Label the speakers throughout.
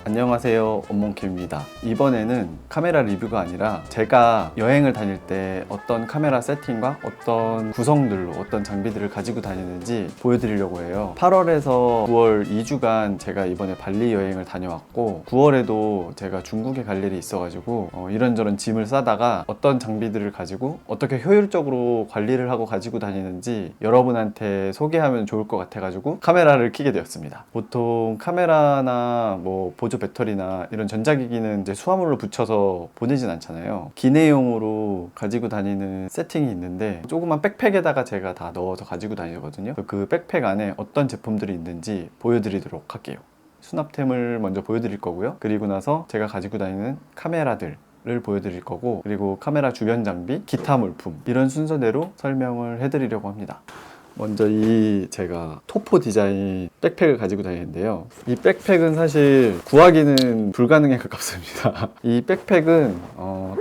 Speaker 1: 안녕하세요, 온몽킴입니다. 이번에는 카메라 리뷰가 아니라 제가 여행을 다닐 때 어떤 카메라 세팅과 어떤 구성들로 어떤 장비들을 가지고 다니는지 보여드리려고 해요. 8월에서 9월 2주간 제가 이번에 발리 여행을 다녀왔고 9월에도 제가 중국에 갈 일이 있어가지고 이런저런 짐을 싸다가 어떤 장비들을 가지고 어떻게 효율적으로 관리를 하고 가지고 다니는지 여러분한테 소개하면 좋을 것 같아가지고 카메라를 켜게 되었습니다. 보통 카메라나 뭐 보조 배터리나 이런 전자기기는 이제 수화물로 붙여서 보내진 않잖아요. 기내용으로 가지고 다니는 세팅이 있는데 조그만 백팩에다가 제가 다 넣어서 가지고 다니거든요. 그 백팩 안에 어떤 제품들이 있는지 보여드리도록 할게요. 수납템을 먼저 보여드릴 거고요. 그리고 나서 제가 가지고 다니는 카메라들 을 보여드릴 거고, 그리고 카메라 주변 장비, 기타 물품, 이런 순서대로 설명을 해드리려고 합니다. 먼저 이 제가 토포 디자인 백팩을 가지고 다니는데요. 이 백팩은 사실 구하기는 불가능에 가깝습니다. 이 백팩은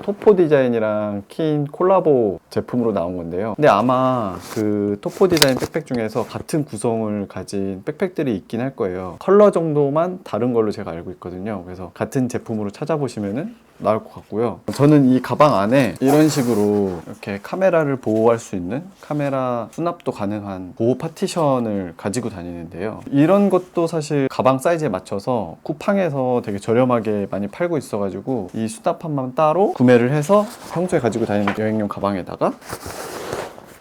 Speaker 1: 토포 디자인이랑 킨 콜라보 제품으로 나온 건데요. 근데 아마 그 토포 디자인 백팩 중에서 같은 구성을 가진 백팩들이 있긴 할 거예요. 컬러 정도만 다른 걸로 제가 알고 있거든요. 그래서 같은 제품으로 찾아보시면은 나올 것 같고요. 저는 이 가방 안에 이런 식으로 이렇게 카메라를 보호할 수 있는, 카메라 수납도 가능한 보호 파티션을 가지고 다니는데요. 이런 것도 사실 가방 사이즈에 맞춰서 쿠팡에서 되게 저렴하게 많이 팔고 있어가지고 이 수납함만 따로 구매를 해서 평소에 가지고 다니는 여행용 가방에다가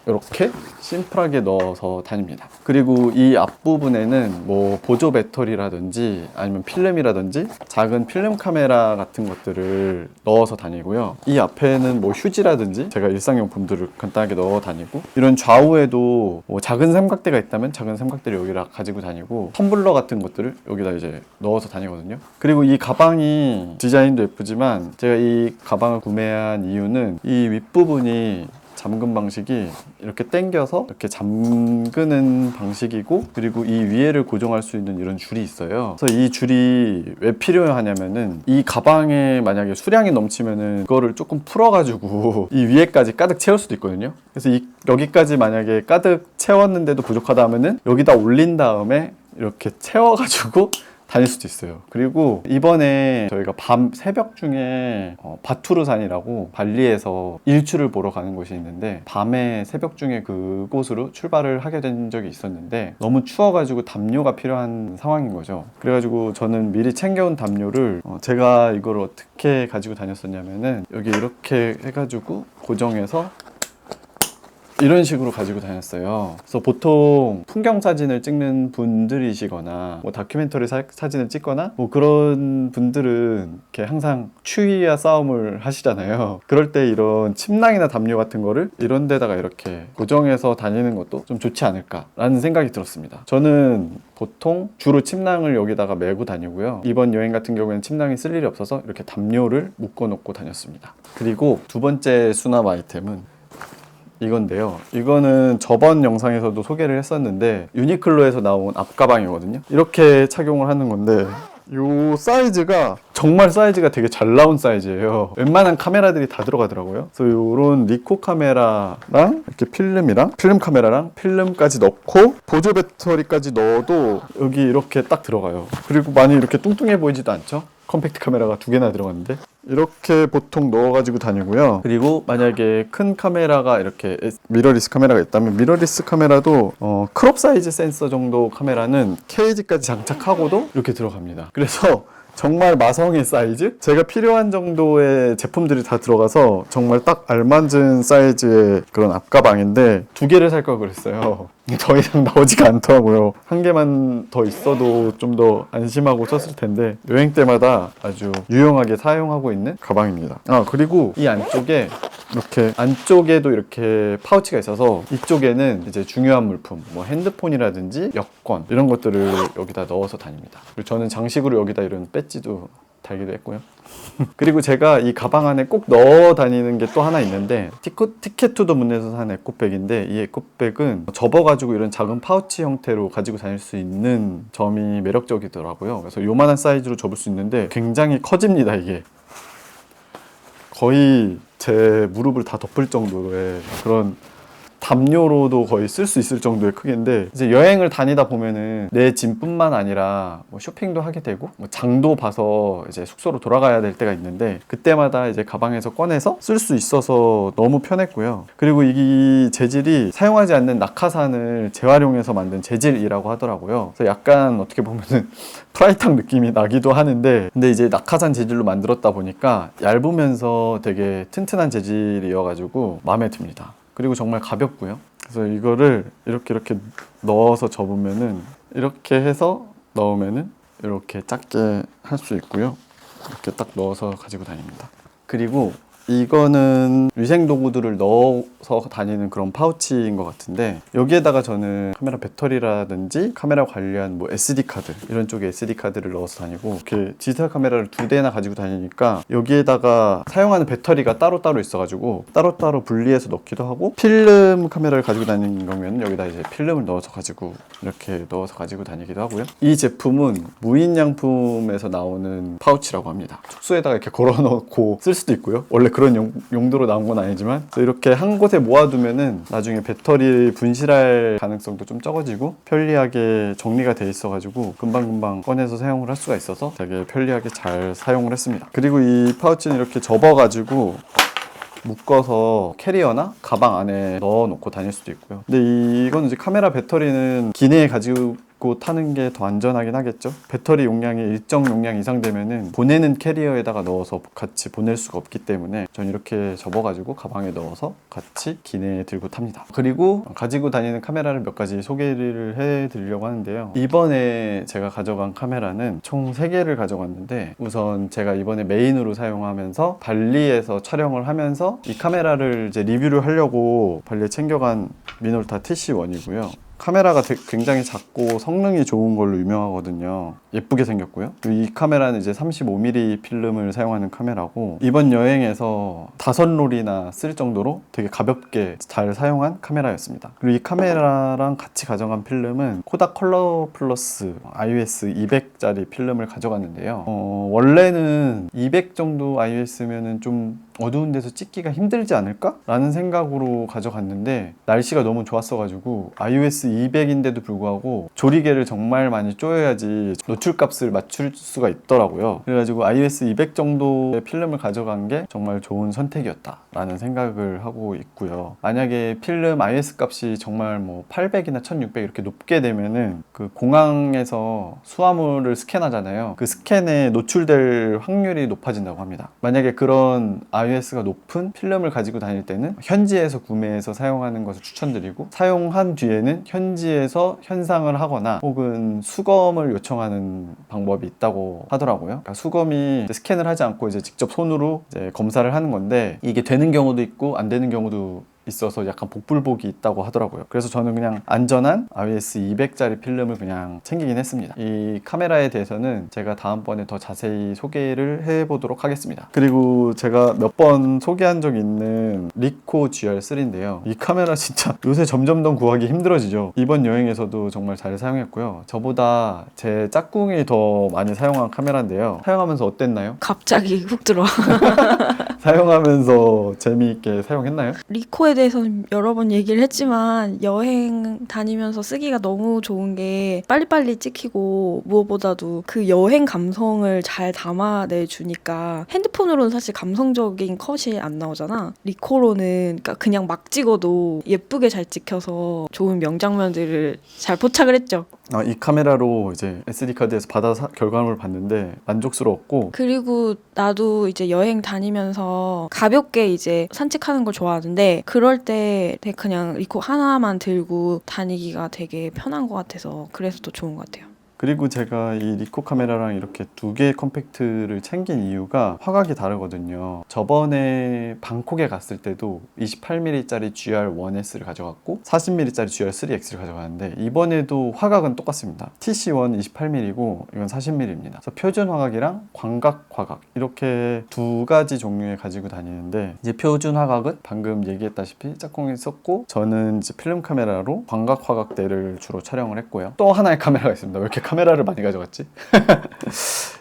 Speaker 1: 이렇게 심플하게 넣어서 다닙니다. 그리고 이 앞부분에는 뭐 보조 배터리라든지 아니면 필름이라든지 작은 필름 카메라 같은 것들을 넣어서 다니고요. 이 앞에는 뭐 휴지라든지 제가 일상용품들을 간단하게 넣어 다니고, 이런 좌우에도 뭐 작은 삼각대가 있다면 작은 삼각대를 여기다 가지고 다니고, 텀블러 같은 것들을 여기다 이제 넣어서 다니거든요. 그리고 이 가방이 디자인도 예쁘지만 제가 이 가방을 구매한 이유는 이 윗부분이 잠금 방식이 이렇게 당겨서 이렇게 잠그는 방식이고, 그리고 이 위에를 고정할 수 있는 이런 줄이 있어요. 그래서 이 줄이 왜 필요하냐면은 이 가방에 만약에 수량이 넘치면은 그거를 조금 풀어가지고 이 위에까지 가득 채울 수도 있거든요. 그래서 여기까지 만약에 가득 채웠는데도 부족하다 하면은 여기다 올린 다음에 이렇게 채워가지고 다닐 수도 있어요. 그리고 이번에 저희가 새벽 중에 바투르산이라고 발리에서 일출을 보러 가는 곳이 있는데, 밤에 새벽 중에 그곳으로 출발을 하게 된 적이 있었는데 너무 추워가지고 담요가 필요한 상황인 거죠. 그래가지고 저는 미리 챙겨온 담요를 제가 이걸 어떻게 가지고 다녔었냐면은 여기 이렇게 해가지고 고정해서 이런 식으로 가지고 다녔어요. 그래서 보통 풍경 사진을 찍는 분들이시거나 뭐 다큐멘터리 사진을 찍거나 뭐 그런 분들은 이렇게 항상 추위와 싸움을 하시잖아요. 그럴 때 이런 침낭이나 담요 같은 거를 이런 데다가 이렇게 고정해서 다니는 것도 좀 좋지 않을까라는 생각이 들었습니다. 저는 보통 주로 침낭을 여기다가 메고 다니고요. 이번 여행 같은 경우에는 침낭이 쓸 일이 없어서 이렇게 담요를 묶어 놓고 다녔습니다. 그리고 두 번째 수납 아이템은 이건데요. 이거는 저번 영상에서도 소개를 했었는데 유니클로에서 나온 앞가방이거든요. 이렇게 착용을 하는 건데 이 사이즈가 정말 사이즈가 되게 잘 나온 사이즈예요. 웬만한 카메라들이 다 들어가더라고요. 그래서 이런 리코 카메라랑 이렇게 필름 카메라랑 필름까지 넣고 보조 배터리까지 넣어도 여기 이렇게 딱 들어가요. 그리고 많이 이렇게 뚱뚱해 보이지도 않죠? 컴팩트 카메라가 두 개나 들어갔는데 이렇게 보통 넣어가지고 다니고요. 그리고 만약에 큰 카메라가 이렇게 미러리스 카메라가 있다면 미러리스 카메라도 크롭 사이즈 센서 정도 카메라는 케이지까지 장착하고도 이렇게 들어갑니다. 그래서 정말 마성의 사이즈? 제가 필요한 정도의 제품들이 다 들어가서 정말 딱 알맞은 사이즈의 그런 앞가방인데 두 개를 살 걸 그랬어요. 더 이상 나오지가 않더라고요. 한 개만 더 있어도 좀 더 안심하고 썼을 텐데 여행 때마다 아주 유용하게 사용하고 있는 가방입니다. 그리고 이 안쪽에 안쪽에도 이렇게 파우치가 있어서 이쪽에는 이제 중요한 물품, 뭐 핸드폰이라든지 여권 이런 것들을 여기다 넣어서 다닙니다. 그리고 저는 장식으로 여기다 이런 배지도 달기도 했고요. 그리고 제가 이 가방 안에 꼭 넣어 다니는 게 또 하나 있는데 티켓 투 더 문에서 산 에코백인데, 이 에코백은 접어가지고 이런 작은 파우치 형태로 가지고 다닐 수 있는 점이 매력적이더라고요. 그래서 요만한 사이즈로 접을 수 있는데 굉장히 커집니다. 이게 거의 제 무릎을 다 덮을 정도의 그런 담요로도 거의 쓸 수 있을 정도의 크기인데, 이제 여행을 다니다 보면은 내 짐뿐만 아니라 뭐 쇼핑도 하게 되고 뭐 장도 봐서 이제 숙소로 돌아가야 될 때가 있는데, 그때마다 이제 가방에서 꺼내서 쓸 수 있어서 너무 편했고요. 그리고 이 재질이 사용하지 않는 낙하산을 재활용해서 만든 재질이라고 하더라고요. 그래서 약간 어떻게 보면은 프라이탕 느낌이 나기도 하는데, 근데 이제 낙하산 재질로 만들었다 보니까 얇으면서 되게 튼튼한 재질이어가지고 마음에 듭니다. 그리고 정말 가볍고요. 그래서 이거를 이렇게 넣어서 접으면은, 이렇게 해서 넣으면은 이렇게 작게 할 수 있고요. 이렇게 딱 넣어서 가지고 다닙니다. 그리고 이거는 위생 도구들을 넣어서 다니는 그런 파우치인 것 같은데, 여기에다가 저는 카메라 배터리라든지 카메라 관련 뭐 SD 카드, 이런 쪽에 SD 카드를 넣어서 다니고, 이렇게 디지털 카메라를 2대나 가지고 다니니까 여기에다가 사용하는 배터리가 따로따로 있어가지고 따로따로 분리해서 넣기도 하고, 필름 카메라를 가지고 다니는 거면 여기다 이제 필름을 넣어서 가지고 이렇게 넣어서 가지고 다니기도 하고요. 이 제품은 무인양품에서 나오는 파우치라고 합니다. 숙소에다가 이렇게 걸어놓고 쓸 수도 있고요. 원래 그런 용도로 나온 건 아니지만, 이렇게 한 곳에 모아두면은 나중에 배터리 분실할 가능성도 좀 적어지고 편리하게 정리가 돼 있어가지고 금방금방 꺼내서 사용을 할 수가 있어서 되게 편리하게 잘 사용을 했습니다. 그리고 이 파우치는 이렇게 접어가지고 묶어서 캐리어나 가방 안에 넣어놓고 다닐 수도 있고요. 근데 이거는 이제 카메라 배터리는 기내에 가지고 타는 게 더 안전하긴 하겠죠. 배터리 용량이 일정 용량 이상 되면은 보내는 캐리어에다가 넣어서 같이 보낼 수가 없기 때문에 전 이렇게 접어가지고 가방에 넣어서 같이 기내에 들고 탑니다. 그리고 가지고 다니는 카메라를 몇 가지 소개를 해드리려고 하는데요. 이번에 제가 가져간 카메라는 총 3개를 가져갔는데, 우선 제가 이번에 메인으로 사용하면서 발리에서 촬영을 하면서 이 카메라를 이제 리뷰를 하려고 발리에 챙겨간 미놀타 TC1이고요. 카메라가 굉장히 작고 성능이 좋은 걸로 유명하거든요. 예쁘게 생겼고요. 이 카메라는 이제 35mm 필름을 사용하는 카메라고, 이번 여행에서 5롤이나 쓸 정도로 되게 가볍게 잘 사용한 카메라였습니다. 그리고 이 카메라랑 같이 가져간 필름은 코닥 컬러 플러스 IOS 200짜리 필름을 가져갔는데요. 원래는 200 정도 IOS면은 좀 어두운 데서 찍기가 힘들지 않을까? 라는 생각으로 가져갔는데, 날씨가 너무 좋았어가지고 iOS 200인데도 불구하고 조리개를 정말 많이 조여야지 노출값을 맞출 수가 있더라고요. 그래가지고 iOS 200 정도의 필름을 가져간 게 정말 좋은 선택이었다 라는 생각을 하고 있고요. 만약에 필름 iOS 값이 정말 뭐 800이나 1600 이렇게 높게 되면은 그 공항에서 수화물을 스캔하잖아요. 그 스캔에 노출될 확률이 높아진다고 합니다. 만약에 그런 iOS가 높은 필름을 가지고 다닐 때는 현지에서 구매해서 사용하는 것을 추천드리고, 사용한 뒤에는 현지에서 현상을 하거나 혹은 수검을 요청하는 방법이 있다고 하더라고요. 그러니까 수검이 스캔을 하지 않고 이제 직접 손으로 이제 검사를 하는 건데, 이게 되는 경우도 있고 안 되는 경우도 있어서 약간 복불복이 있다고 하더라고요. 그래서 저는 그냥 안전한 iOS 200짜리 필름을 그냥 챙기긴 했습니다. 이 카메라에 대해서는 제가 다음번에 더 자세히 소개를 해보도록 하겠습니다. 그리고 제가 몇 번 소개한 적 있는 리코 GR3인데요. 이 카메라 진짜 요새 점점 더 구하기 힘들어지죠. 이번 여행에서도 정말 잘 사용했고요. 저보다 제 짝꿍이 더 많이 사용한 카메라인데요. 사용하면서 어땠나요?
Speaker 2: 갑자기 훅 들어와.
Speaker 1: 사용하면서 재미있게 사용했나요?
Speaker 2: 리코에 대해서는 여러 번 얘기를 했지만, 여행 다니면서 쓰기가 너무 좋은 게 빨리빨리 찍히고, 무엇보다도 그 여행 감성을 잘 담아내주니까, 핸드폰으로는 사실 감성적인 컷이 안 나오잖아. 리코로는 그냥 막 찍어도 예쁘게 잘 찍혀서 좋은 명장면들을 잘 포착을 했죠.
Speaker 1: 이 카메라로 이제 SD카드에서 받아 결과물을 봤는데 만족스러웠고,
Speaker 2: 그리고 나도 이제 여행 다니면서 가볍게 이제 산책하는 걸 좋아하는데, 그럴 때 그냥 리코 하나만 들고 다니기가 되게 편한 것 같아서 그래서 더 좋은 것 같아요.
Speaker 1: 그리고 제가 이 리코 카메라랑 이렇게 2개의 컴팩트를 챙긴 이유가 화각이 다르거든요. 저번에 방콕에 갔을 때도 28mm짜리 GR1S를 가져갔고 40mm짜리 GR3X를 가져갔는데, 이번에도 화각은 똑같습니다. TC1 28mm고 이건 40mm입니다. 그래서 표준 화각이랑 광각 화각 이렇게 2가지 종류의 가지고 다니는데, 이제 표준 화각은 방금 얘기했다시피 짝꿍이 썼고, 저는 이제 필름 카메라로 광각 화각대를 주로 촬영을 했고요. 또 하나의 카메라가 있습니다. 왜 이렇게 카메라를 많이 가져갔지?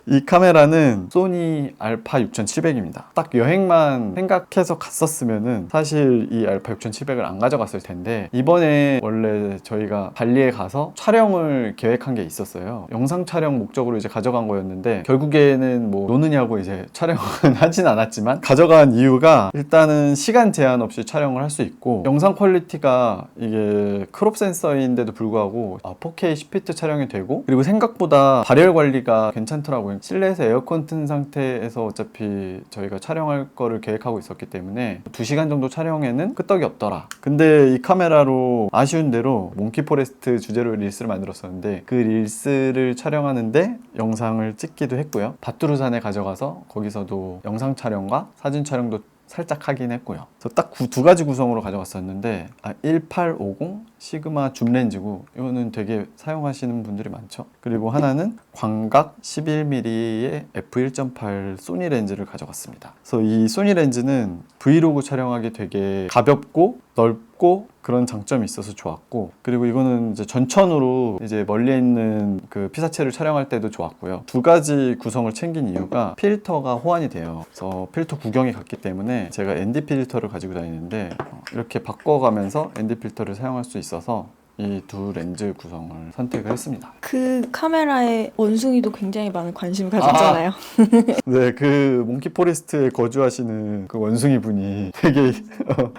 Speaker 1: 이 카메라는 소니 알파 6700입니다. 딱 여행만 생각해서 갔었으면은 사실 이 알파 6700을 안 가져갔을 텐데, 이번에 원래 저희가 발리에 가서 촬영을 계획한 게 있었어요. 영상 촬영 목적으로 이제 가져간 거였는데, 결국에는 뭐 노느냐고 이제 촬영은 하진 않았지만, 가져간 이유가 일단은 시간 제한 없이 촬영을 할 수 있고, 영상 퀄리티가 이게 크롭 센서인데도 불구하고 4K 10피트 촬영이 되고, 그리고 생각보다 발열 관리가 괜찮더라고요. 실내에서 에어컨 튼 상태에서 어차피 저희가 촬영할 거를 계획하고 있었기 때문에 2시간 정도 촬영에는 끄떡이 없더라. 근데 이 카메라로 아쉬운 대로 몽키 포레스트 주제로 릴스를 만들었었는데, 그 릴스를 촬영하는데 영상을 찍기도 했고요. 바투르산에 가져가서 거기서도 영상 촬영과 사진 촬영도 살짝 하긴 했고요. 그래서 딱 두 가지 구성으로 가져갔었는데, 1850 시그마 줌 렌즈고, 이거는 되게 사용하시는 분들이 많죠. 그리고 하나는 광각 11mm의 f1.8 소니 렌즈를 가져갔습니다. 그래서 이 소니 렌즈는 브이로그 촬영하기 되게 가볍고 넓고 그런 장점이 있어서 좋았고, 그리고 이거는 이제 전천으로 이제 멀리 있는 그 피사체를 촬영할 때도 좋았고요. 두 가지 구성을 챙긴 이유가 필터가 호환이 돼요. 그래서 필터 구경이 갔기 때문에 제가 ND 필터를 가지고 다니는데, 이렇게 바꿔가면서 ND 필터를 사용할 수 있어서 이 두 렌즈 구성을 선택을 했습니다.
Speaker 2: 그 카메라에 원숭이도 굉장히 많은 관심을 가졌잖아요.
Speaker 1: 네, 그 몽키 포레스트에 거주하시는 그 원숭이 분이 되게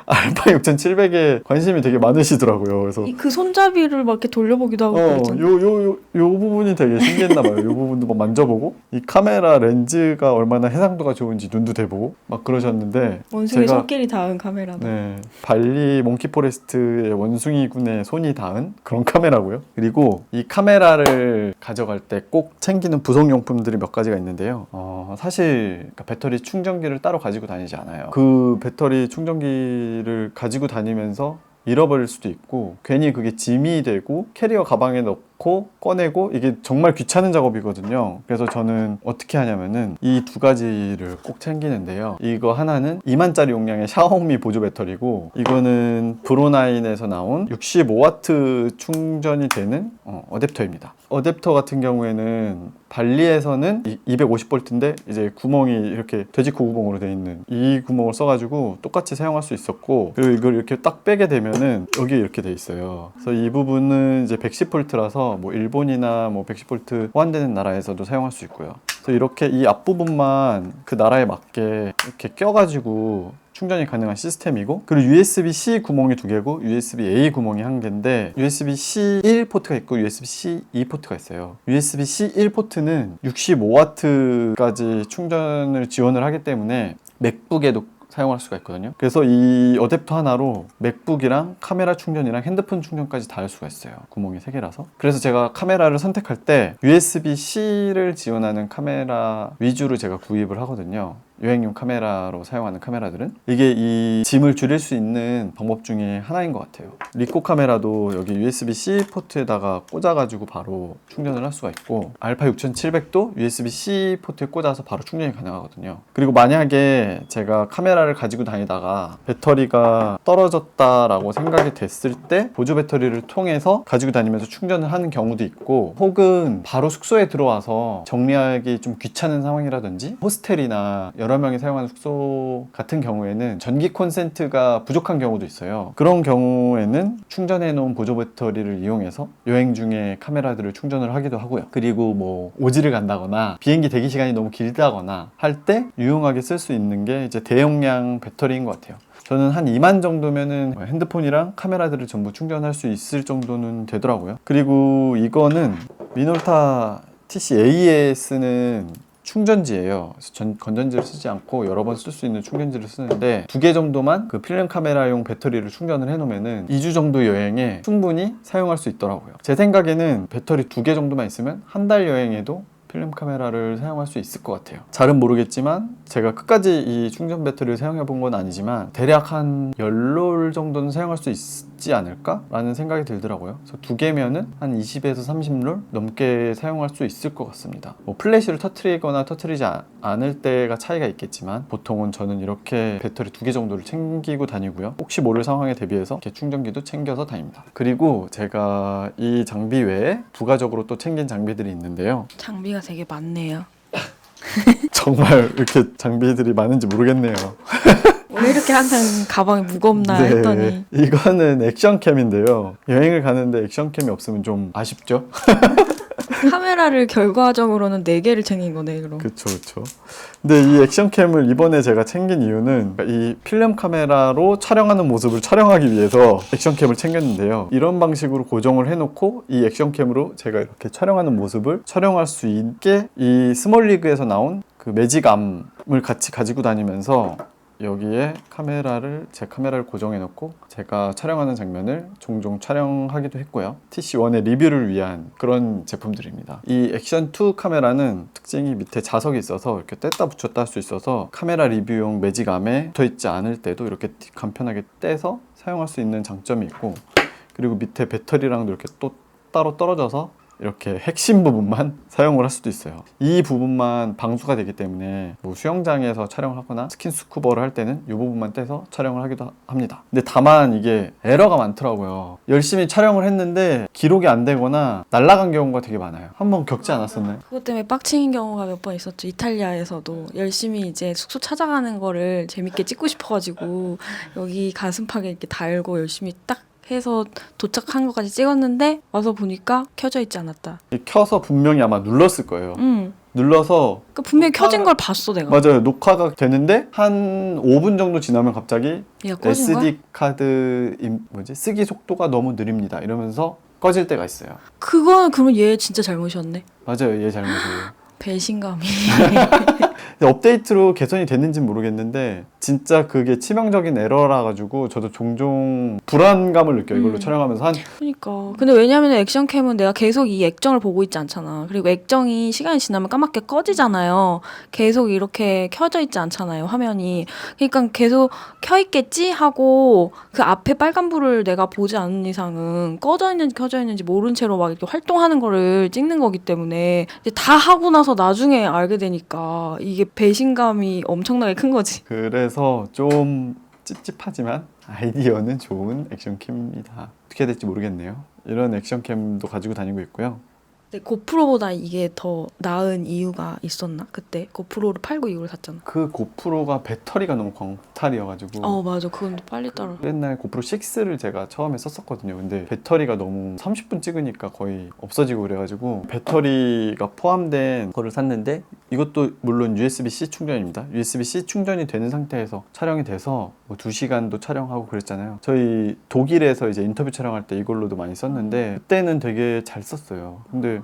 Speaker 1: 알파 6700에 관심이 되게 많으시더라고요. 그래서
Speaker 2: 그 손잡이를 막 이렇게 돌려보기도 하고 그랬잖아요.
Speaker 1: 요 부분이 되게 신기했나 봐요. 요 부분도 막 만져보고, 이 카메라 렌즈가 얼마나 해상도가 좋은지 눈도 대보고 막 그러셨는데,
Speaker 2: 원숭이 손길이 닿은 카메라다.
Speaker 1: 네, 발리 몽키 포레스트의 원숭이군의 손이 닿은 그런 카메라고요. 그리고 이 카메라를 가져갈 때 꼭 챙기는 부속용품들이 몇 가지가 있는데요. 사실 그러니까 배터리 충전기를 따로 가지고 다니지 않아요. 그 배터리 충전기를 가지고 다니면서 잃어버릴 수도 있고, 괜히 그게 짐이 되고 캐리어 가방에 넣고 꺼내고, 이게 정말 귀찮은 작업이거든요. 그래서 저는 어떻게 하냐면은 이 두 가지를 꼭 챙기는데요. 이거 하나는 2만짜리 용량의 샤오미 보조 배터리고, 이거는 브로나인에서 나온 65W 충전이 되는 어댑터입니다. 어댑터 같은 경우에는 발리에서는 250V인데 이제 구멍이 이렇게 돼지코 구멍으로 되어 있는 이 구멍을 써가지고 똑같이 사용할 수 있었고, 그리고 이걸 이렇게 딱 빼게 되면은 여기 이렇게 돼 있어요. 그래서 이 부분은 이제 110V라서 뭐 일본이나 뭐 110V 호환되는 나라에서도 사용할 수 있고요. 그래서 이렇게 이 앞부분만 그 나라에 맞게 이렇게 껴가지고 충전이 가능한 시스템이고, 그리고 USB-C 구멍이 2개고 USB-A 구멍이 1개인데, USB-C 1 포트가 있고 USB-C 2 포트가 있어요. USB-C 1 포트는 65W까지 충전을 지원을 하기 때문에 맥북에도 사용할 수가 있거든요. 그래서 이 어댑터 하나로 맥북이랑 카메라 충전이랑 핸드폰 충전까지 다 할 수가 있어요. 구멍이 3개라서. 그래서 제가 카메라를 선택할 때 USB-C를 지원하는 카메라 위주로 제가 구입을 하거든요. 여행용 카메라로 사용하는 카메라들은 이게 이 짐을 줄일 수 있는 방법 중에 하나인 것 같아요. 리코 카메라도 여기 USB-C 포트에다가 꽂아가지고 바로 충전을 할 수가 있고, 알파 6700도 USB-C 포트에 꽂아서 바로 충전이 가능하거든요. 그리고 만약에 제가 카메라를 가지고 다니다가 배터리가 떨어졌다라고 생각이 됐을 때 보조 배터리를 통해서 가지고 다니면서 충전을 하는 경우도 있고, 혹은 바로 숙소에 들어와서 정리하기 좀 귀찮은 상황이라든지 호스텔이나 여러 명이 사용하는 숙소 같은 경우에는 전기 콘센트가 부족한 경우도 있어요. 그런 경우에는 충전해 놓은 보조 배터리를 이용해서 여행 중에 카메라들을 충전을 하기도 하고요. 그리고 뭐 오지를 간다거나 비행기 대기 시간이 너무 길다거나 할 때 유용하게 쓸 수 있는 게 이제 대용량 배터리인 것 같아요. 저는 한 2만 정도면은 핸드폰이랑 카메라들을 전부 충전할 수 있을 정도는 되더라고요. 그리고 이거는 미놀타 TC-A에 쓰는 충전지예요. 그래서 건전지를 쓰지 않고 여러 번 쓸 수 있는 충전지를 쓰는데, 2개 정도만 그 필름 카메라용 배터리를 충전을 해놓으면은 2주 정도 여행에 충분히 사용할 수 있더라고요. 제 생각에는 배터리 2개 정도만 있으면 한 달 여행에도 필름 카메라를 사용할 수 있을 것 같아요. 잘은 모르겠지만 제가 끝까지 이 충전 배터리를 사용해 본 건 아니지만 대략 한 10롤 정도는 사용할 수 있지 않을까? 라는 생각이 들더라고요. 그래서 2개면은 한 20에서 30롤 넘게 사용할 수 있을 것 같습니다. 뭐 플래시를 터트리거나 터트리지 않을 때가 차이가 있겠지만, 보통은 저는 이렇게 배터리 2개 정도를 챙기고 다니고요. 혹시 모를 상황에 대비해서 이렇게 충전기도 챙겨서 다닙니다. 그리고 제가 이 장비 외에 부가적으로 또 챙긴 장비들이 있는데요.
Speaker 2: 장비가 되게 많네요.
Speaker 1: 정말 이렇게 장비들이 많은지 모르겠네요.
Speaker 2: 왜 이렇게 항상 가방이 무겁나 했더니
Speaker 1: 이거는 액션캠인데요. 여행을 가는데 액션캠이 없으면 좀 아쉽죠?
Speaker 2: 카메라를 결과적으로는 4개를 챙긴 거네 그럼.
Speaker 1: 그쵸. 근데 이 액션캠을 이번에 제가 챙긴 이유는 이 필름 카메라로 촬영하는 모습을 촬영하기 위해서 액션캠을 챙겼는데요. 이런 방식으로 고정을 해놓고 이 액션캠으로 제가 이렇게 촬영하는 모습을 촬영할 수 있게 이 스몰리그에서 나온 그 매직암을 같이 가지고 다니면서 여기에 제 카메라를 고정해 놓고 제가 촬영하는 장면을 종종 촬영하기도 했고요. TC1의 리뷰를 위한 그런 제품들입니다. 이 액션2 카메라는 특징이 밑에 자석이 있어서 이렇게 뗐다 붙였다 할 수 있어서 카메라 리뷰용 매직암에 붙어있지 않을 때도 이렇게 간편하게 떼서 사용할 수 있는 장점이 있고, 그리고 밑에 배터리랑도 이렇게 또 따로 떨어져서 이렇게 핵심 부분만 사용을 할 수도 있어요. 이 부분만 방수가 되기 때문에 뭐 수영장에서 촬영을 하거나 스킨스쿠버를 할 때는 이 부분만 떼서 촬영을 하기도 합니다. 근데 다만 이게 에러가 많더라고요. 열심히 촬영을 했는데 기록이 안 되거나 날아간 경우가 되게 많아요. 한번 겪지 않았었나요?
Speaker 2: 그것 때문에 빡치는 경우가 몇 번 있었죠. 이탈리아에서도 열심히 이제 숙소 찾아가는 거를 재밌게 찍고 싶어가지고 여기 가슴팍에 이렇게 달고 열심히 딱 해서 도착한 것까지 찍었는데 와서 보니까 켜져 있지 않았다.
Speaker 1: 켜서 분명히 아마 눌렀을 거예요. 눌러서
Speaker 2: 그러니까 분명히 켜진 걸 봤어 내가.
Speaker 1: 맞아요. 녹화가 되는데 한 5분 정도 지나면 갑자기
Speaker 2: 얘가 꺼진 거야?
Speaker 1: SD 카드 쓰기 속도가 너무 느립니다 이러면서 꺼질 때가 있어요.
Speaker 2: 그거는 그러면 얘 진짜 잘못이었네.
Speaker 1: 맞아요. 얘 잘못이에요.
Speaker 2: 배신감이.
Speaker 1: 근데 업데이트로 개선이 됐는지는 모르겠는데 진짜 그게 치명적인 에러라 가지고 저도 종종 불안감을 느껴요. 이걸로 촬영하면서
Speaker 2: 그러니까. 근데 왜냐면 액션캠은 내가 계속 이 액정을 보고 있지 않잖아. 그리고 액정이 시간이 지나면 까맣게 꺼지잖아요. 계속 이렇게 켜져 있지 않잖아요, 화면이. 그러니까 계속 켜 있겠지 하고 그 앞에 빨간불을 내가 보지 않는 이상은 꺼져 있는지 켜져 있는지 모른 채로 막 이렇게 활동하는 거를 찍는 거기 때문에 이제 다 하고 나서 나중에 알게 되니까 이게 배신감이 엄청나게 큰 거지.
Speaker 1: 그래서 좀 찝찝하지만 아이디어는 좋은 액션캠입니다. 어떻게 될지 모르겠네요. 이런 액션캠도 가지고 다니고 있고요.
Speaker 2: 근데 고프로보다 이게 더 나은 이유가 있었나? 그때 고프로를 팔고 이걸 샀잖아.
Speaker 1: 그 고프로가 배터리가 너무 광탈이어가지고
Speaker 2: 맞아. 그건 또 빨리 떨어.
Speaker 1: 옛날 고프로 6를 제가 처음에 썼었거든요. 근데 배터리가 너무 30분 찍으니까 거의 없어지고 그래가지고 배터리가 포함된 거를 샀는데 이것도 물론 USB-C 충전입니다. USB-C 충전이 되는 상태에서 촬영이 돼서 뭐 2시간도 촬영하고 그랬잖아요. 저희 독일에서 이제 인터뷰 촬영할 때 이걸로도 많이 썼는데 그때는 되게 잘 썼어요. 근데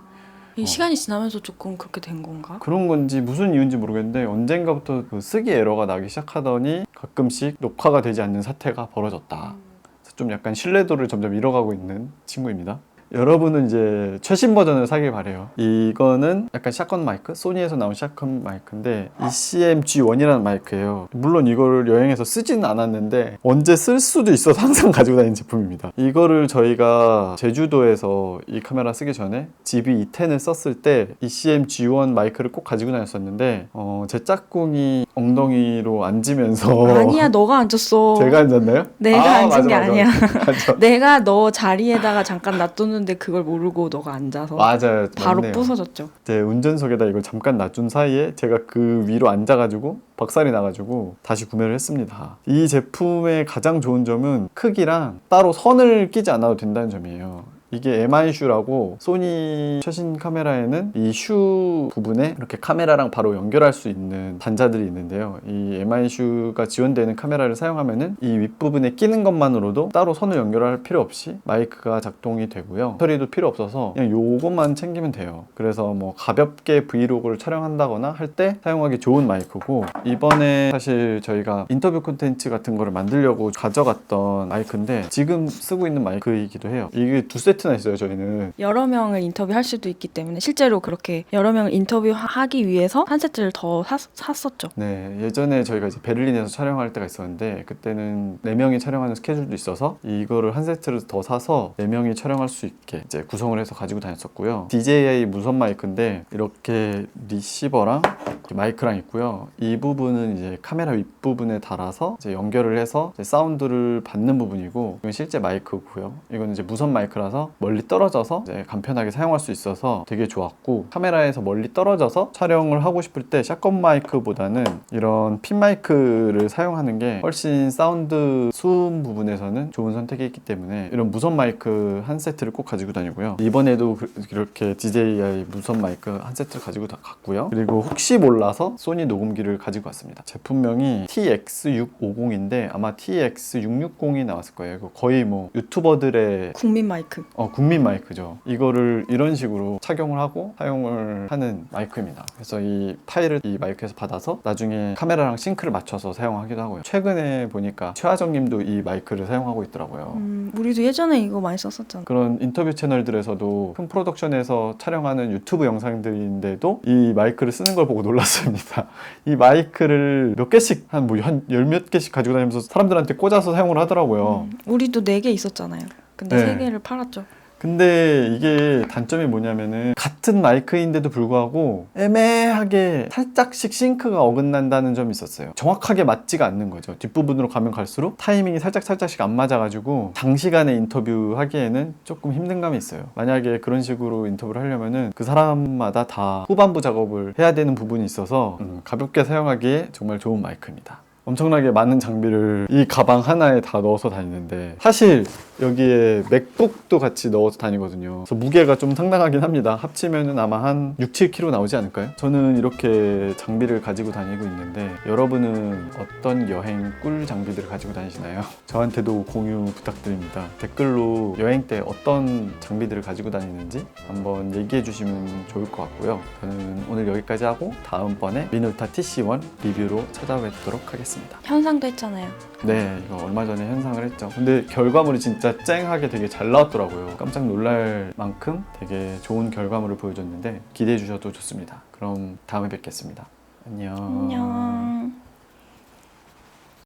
Speaker 2: 이 시간이 지나면서 조금 그렇게 된 건가?
Speaker 1: 그런 건지 무슨 이유인지 모르겠는데 언젠가부터 그 쓰기 에러가 나기 시작하더니 가끔씩 녹화가 되지 않는 사태가 벌어졌다. 그래서 좀 약간 신뢰도를 점점 잃어가고 있는 친구입니다. 여러분은 이제 최신 버전을 사길 바래요. 이거는 약간 샷건 마이크? 소니에서 나온 샷건 마이크인데 ECM G1이라는 마이크예요. 물론 이걸 여행에서 쓰지는 않았는데 언제 쓸 수도 있어서 항상 가지고 다니는 제품입니다. 이거를 저희가 제주도에서 이 카메라 쓰기 전에 GB-E10을 썼을 때 ECM G1 마이크를 꼭 가지고 다녔었는데 제 짝꿍이 엉덩이로 앉으면서
Speaker 2: 아니야, 너가 앉았어.
Speaker 1: 제가 앉았나요?
Speaker 2: 내가 앉은 게 아니야.
Speaker 1: 맞아.
Speaker 2: 내가 너 자리에다가 잠깐 놔뒀는데 그걸 모르고 너가 앉아서
Speaker 1: 맞아요.
Speaker 2: 바로
Speaker 1: 맞네요.
Speaker 2: 부서졌죠.
Speaker 1: 제 운전석에다 이걸 잠깐 놔둔 사이에 제가 그 위로 앉아가지고 박살이 나가지고 다시 구매를 했습니다. 이 제품의 가장 좋은 점은 크기랑 따로 선을 끼지 않아도 된다는 점이에요. 이게 MI 슈라고 소니 최신 카메라에는 이 슈 부분에 이렇게 카메라랑 바로 연결할 수 있는 단자들이 있는데요. 이 MI 슈가 지원되는 카메라를 사용하면은 이 윗부분에 끼는 것만으로도 따로 선을 연결할 필요 없이 마이크가 작동이 되고요. 배터리도 필요 없어서 그냥 요것만 챙기면 돼요. 그래서 뭐 가볍게 브이로그를 촬영한다거나 할 때 사용하기 좋은 마이크고, 이번에 사실 저희가 인터뷰 콘텐츠 같은 거를 만들려고 가져갔던 마이크인데 지금 쓰고 있는 마이크이기도 해요. 이게 두 세트나 있어요. 저희는
Speaker 2: 여러 명을 인터뷰할 수도 있기 때문에 실제로 그렇게 여러 명을 인터뷰하기 위해서 한 세트를 더 샀었죠.
Speaker 1: 네, 예전에 저희가 이제 베를린에서 촬영할 때가 있었는데 그때는 4명이 촬영하는 스케줄도 있어서 이거를 한 세트를 더 사서 4명이 촬영할 수 있게 이제 구성을 해서 가지고 다녔었고요. DJI 무선 마이크인데 이렇게 리시버랑 이렇게 마이크랑 있고요. 이 부분은 이제 카메라 윗부분에 달아서 이제 연결을 해서 이제 사운드를 받는 부분이고, 이건 실제 마이크고요. 이건 이제 무선 마이크라서 가까이서 멀리 떨어져서 이제 간편하게 사용할 수 있어서 되게 좋았고, 카메라에서 멀리 떨어져서 촬영을 하고 싶을 때 샷건 마이크보다는 이런 핀 마이크를 사용하는 게 훨씬 사운드 수음 부분에서는 좋은 선택이기 때문에 이런 무선 마이크 한 세트를 꼭 가지고 다니고요. 이번에도 이렇게 DJI 무선 마이크 한 세트를 가지고 갔고요. 그리고 혹시 몰라서 소니 녹음기를 가지고 왔습니다. 제품명이 TX650인데 아마 TX660이 나왔을 거예요. 이거 거의 뭐 유튜버들의
Speaker 2: 국민 마이크.
Speaker 1: 국민 마이크죠. 이거를 이런 식으로 착용을 하고 사용을 하는 마이크입니다. 그래서 이 파일을 이 마이크에서 받아서 나중에 카메라랑 싱크를 맞춰서 사용하기도 하고요. 최근에 보니까 최하정님도 이 마이크를 사용하고 있더라고요.
Speaker 2: 우리도 예전에 이거 많이 썼었잖아.
Speaker 1: 그런 인터뷰 채널들에서도 큰 프로덕션에서 촬영하는 유튜브 영상들인데도 이 마이크를 쓰는 걸 보고 놀랐습니다. 이 마이크를 몇 개씩 한 열 몇 개씩 가지고 다니면서 사람들한테 꽂아서 사용을 하더라고요.
Speaker 2: 우리도 4개 있었잖아요. 근데
Speaker 1: 네.
Speaker 2: 3개를 팔았죠.
Speaker 1: 근데 이게 단점이 뭐냐면은 같은 마이크인데도 불구하고 애매하게 살짝씩 싱크가 어긋난다는 점이 있었어요. 정확하게 맞지가 않는 거죠. 뒷부분으로 가면 갈수록 타이밍이 살짝씩 안 맞아가지고 장시간에 인터뷰 하기에는 조금 힘든 감이 있어요. 만약에 그런 식으로 인터뷰를 하려면은 그 사람마다 다 후반부 작업을 해야 되는 부분이 있어서 가볍게 사용하기에 정말 좋은 마이크입니다. 엄청나게 많은 장비를 이 가방 하나에 다 넣어서 다니는데, 사실 여기에 맥북도 같이 넣어서 다니거든요. 그래서 무게가 좀 상당하긴 합니다. 합치면은 아마 한 6, 7kg 나오지 않을까요? 저는 이렇게 장비를 가지고 다니고 있는데, 여러분은 어떤 여행 꿀 장비들을 가지고 다니시나요? 저한테도 공유 부탁드립니다. 댓글로 여행 때 어떤 장비들을 가지고 다니는지 한번 얘기해 주시면 좋을 것 같고요. 저는 오늘 여기까지 하고 다음번에 미누타 TC1 리뷰로 찾아뵙도록 하겠습니다.
Speaker 2: 현상도 했잖아요.
Speaker 1: 네, 이거 얼마 전에 현상을 했죠. 근데 결과물이 진짜 쨍하게 되게 잘 나왔더라고요. 깜짝 놀랄 만큼 되게 좋은 결과물을 보여줬는데 기대해 주셔도 좋습니다. 그럼 다음에 뵙겠습니다. 안녕.
Speaker 2: 안녕.